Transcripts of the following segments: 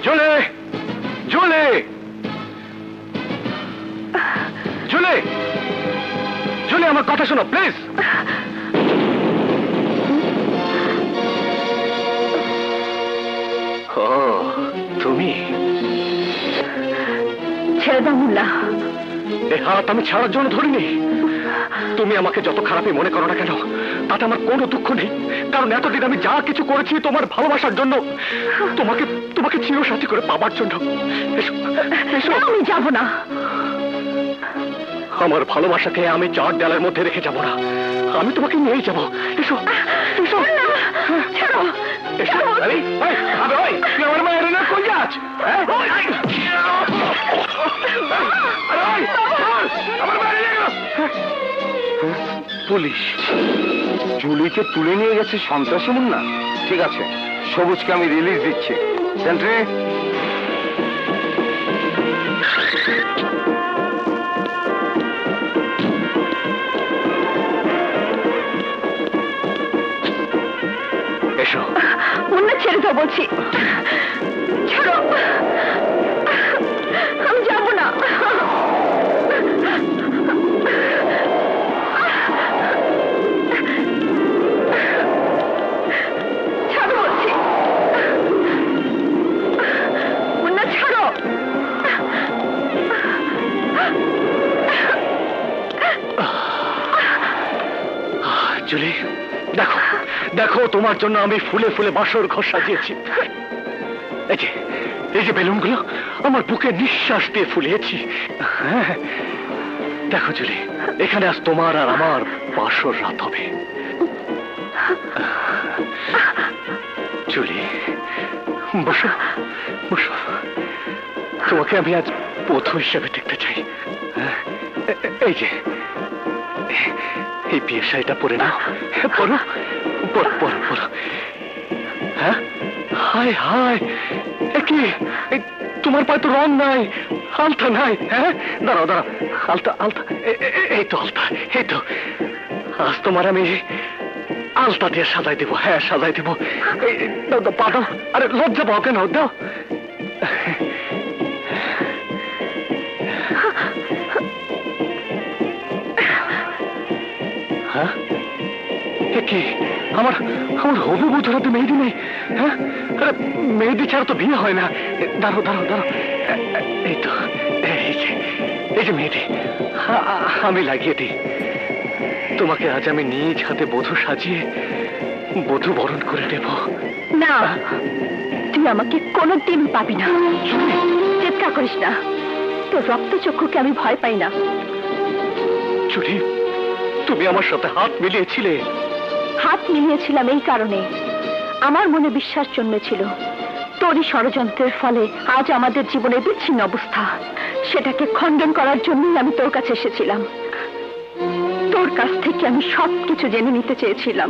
Julie, Julie, Julie, Julie, আমার কথা শোনো প্লিজ। ও তুমি? ছেড়ে দাও মুন্না। এই হাত আমি ছাড়ার জন্য ধরিনি। তুমি আমাকে যত খারাপই মনে করো না কেন, তাতে আমার কোনো দুঃখ নেই, কারণ এতদিন আমি যা কিছু করেছি তোমার ভালোবাসার জন্য, তোমাকে তোমাকে চিরসাথী করে পাবার জন্য। আমি যাব না। আমার ভালোবাসাকে আমি 4 দেয়ালের মধ্যে রেখে যাব না, আমি তোমাকে নিয়েই যাব। এসো এসো। ছাড়ো, এসো। তুই আমার মায়ের না কোন যাচ্ছ? পুলিশ জুলিকে তুলে নিয়ে গেছে সন্ত্রাসী মুন্না। ঠিক আছে, সবুজকে আমি রিলিজ দিচ্ছি। সেন্ট্রি, এসো। মুন্না ছেড়ে দাও বলছি। ছাড়ো, আমি যাব না। ছাড়ো বলছি। মুন্না ছাড়ো। জুলি, দেখো দেখো, তোমার জন্য আমি ফুলে ফুলে বাসর ঘর সাজিয়েছি। এই যে বেলুনগুলো আমার বুকে নিঃশ্বাস দিয়ে ফুলিয়েছি। হ্যাঁ, দেখো জুলি, এখানে আজ তোমার আর আমার বাসর রাত হবে। জুলি, বসো বসো, তোমাকে আমি আজ বধূ হিসেবে দেখতে চাই। এই যে এই বিয়ের শাড়িটা পরে নাও, পরো পরো পরো পরো। হ্যাঁ, হায় হায়, কি তোমার পায়ে তো রং নাই, আলতা নাই। হ্যাঁ, দাঁড়াও দাঁড়াও, আলতা আলতা, এই তো আলতা, এই তো। আজ তোমার আমি আলতা দিয়ে সাজাই দেবো। হ্যাঁ, সাজাই দেবো। দাও দাও, পা দাও। আরে লজ্জা পাও কেন? দাও। হ্যাঁ, কি আমার আমার হবু বধূর হাতে মেহেদি নেই? হ্যাঁ, আরে মেহেদি ছাড়া তো বিয়ে হয় না। দাঁড়াও দাঁড়াও দাঁড়াও, এই তো, এই যে মেহেদি, আমি লাগিয়ে দিই। তোমাকে আজ আমি নিজ হাতে বধূ সাজিয়ে বধূ বরণ করে দেব। না, তুই আমাকে কোনোদিন পাবি না। চিৎকার করিস না, তোর রক্তচক্ষুকে আমি ভয় পাই না। জুলি, তুমি আমার সাথে হাত মিলিয়েছিলে। হাত মিলিয়েছিলাম এই কারণে, আমার মনে বিশ্বাস জন্মেছিল তোরই ষড়যন্ত্রের ফলে আজ আমাদের জীবনে বিচ্ছিন্ন অবস্থা। সেটাকে খণ্ডন করার জন্যই আমি তোর কাছে এসেছিলাম। তোর কাছ থেকে আমি সবকিছু জেনে নিতে চেয়েছিলাম।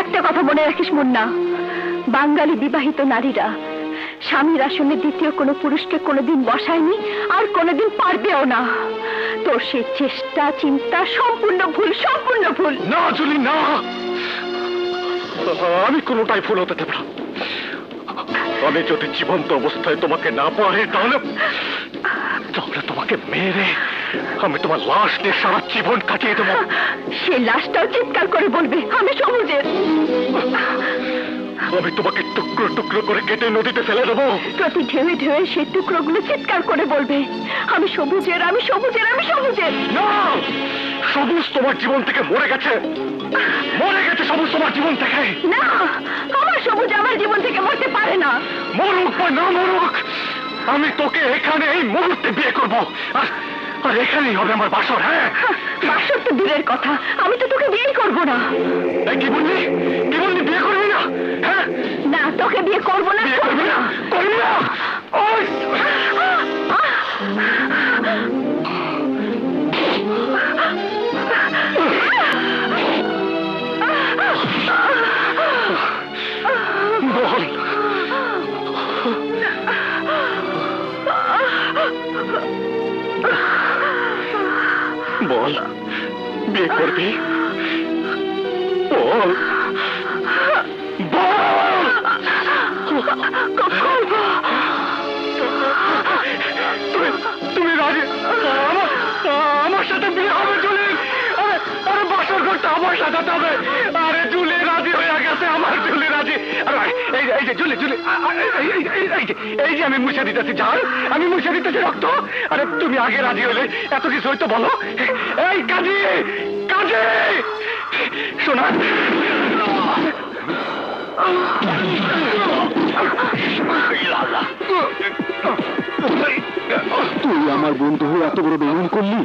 একটা কথা মনে রাখিস মুন্না, বাঙালি বিবাহিত নারীরা স্বামীর আসনে দ্বিতীয় কোনো পুরুষকে কোনোদিন বসায়নি, আর কোনোদিন পারবেও না। তোর সেই চেষ্টা চিন্তা সম্পূর্ণ ভুল, সম্পূর্ণ ভুল। না জুলি, না, আমি কোনোটাই ভুল হতে দেব না। আমি যদি জীবন্ত অবস্থায় তোমাকে না পাই, তাহলে তোমাকে মেরে আমি তোমার লাশ নিয়ে সারা জীবন কাটিয়ে দেবো। সেই লাশটাও চিৎকার করে বলবে আমি সবুজের। আমি তোমাকে টুকরো টুকরো করে কেটে নদীতে ফেলে দেবো। প্রতি ঢেউয়ে ঢেউয়ে সেই টুকরোগুলো চিৎকার করে বলবে আমি সবুজের, আমি সবুজের, আমি সবুজের। না, সবুজ তোমার জীবন থেকে মরে গেছে, মরে গেছে সবুজ তোমার জীবন থেকে। না, আমার সবুজ আমার জীবন থেকে মরতে পারে না। মরুক বা না মরুক, আমি তোকে এখানে এই মুহূর্তে বিয়ে করবো, আর এখানেই হবে আমার বাসর। হ্যাঁ, বাসর তো দূরের কথা, আমি তো তোকে বিয়ে করবো না। কি বললি? কি বললি? বিয়ে করবি না? হ্যাঁ, না, তোকে বিয়ে করবো না, বিয়ে করবি না, করবি না। ওই বল, বল, বিয়ে করবি? বল, বল। তোমার সাজাতে হবে। আরে জুলি রাজি হয়ে গেছে, আমার জুলি রাজি। আরে এই যে জুলি জুলি, এই যে আমি মুছে দিতেছি ঝাল, আমি মুছে দিতেছি রক্ত। আরে তুমি আগে রাজি হলে এত কিছু হয়তো বলো। এই কাজী, কাজী শোনা, তুই আমার বন্ধু হয়ে এত বড় বেমান করলি?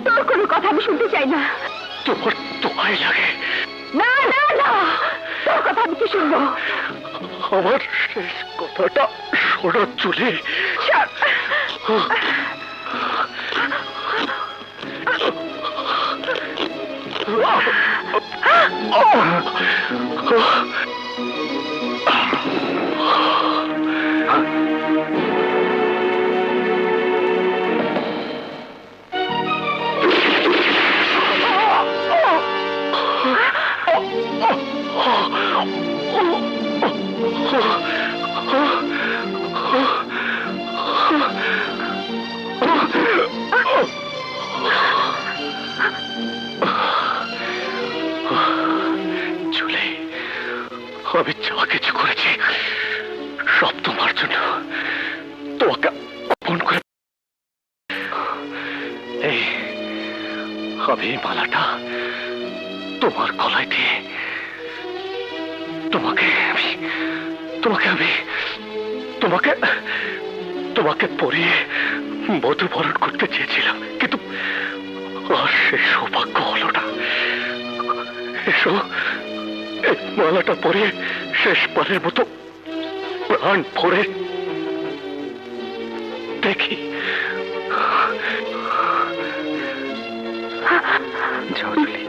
তোর কোনো কথা আমি শুনতে চাই না। তোমার দোহাই লাগে। না না না, তোর কথা আমি কি শুনবো? আমার শেষ কথাটা শোনো জুলি। জুলি, আমি যা কিছু করেছি সব তোমার জন্য, তোমাকে আপন করে। এই আমি এই মালাটা তোমার গলায় দিয়ে তোমাকে তোমাকে পরিয়ে মধুবরণ করতে চেয়েছিলাম, কিন্তু আর সে সৌভাগ্য হলো না। এসো, এই মালাটা পরিয়ে শেষবারের মতো প্রাণ ভরে দেখি। যাও জুলি।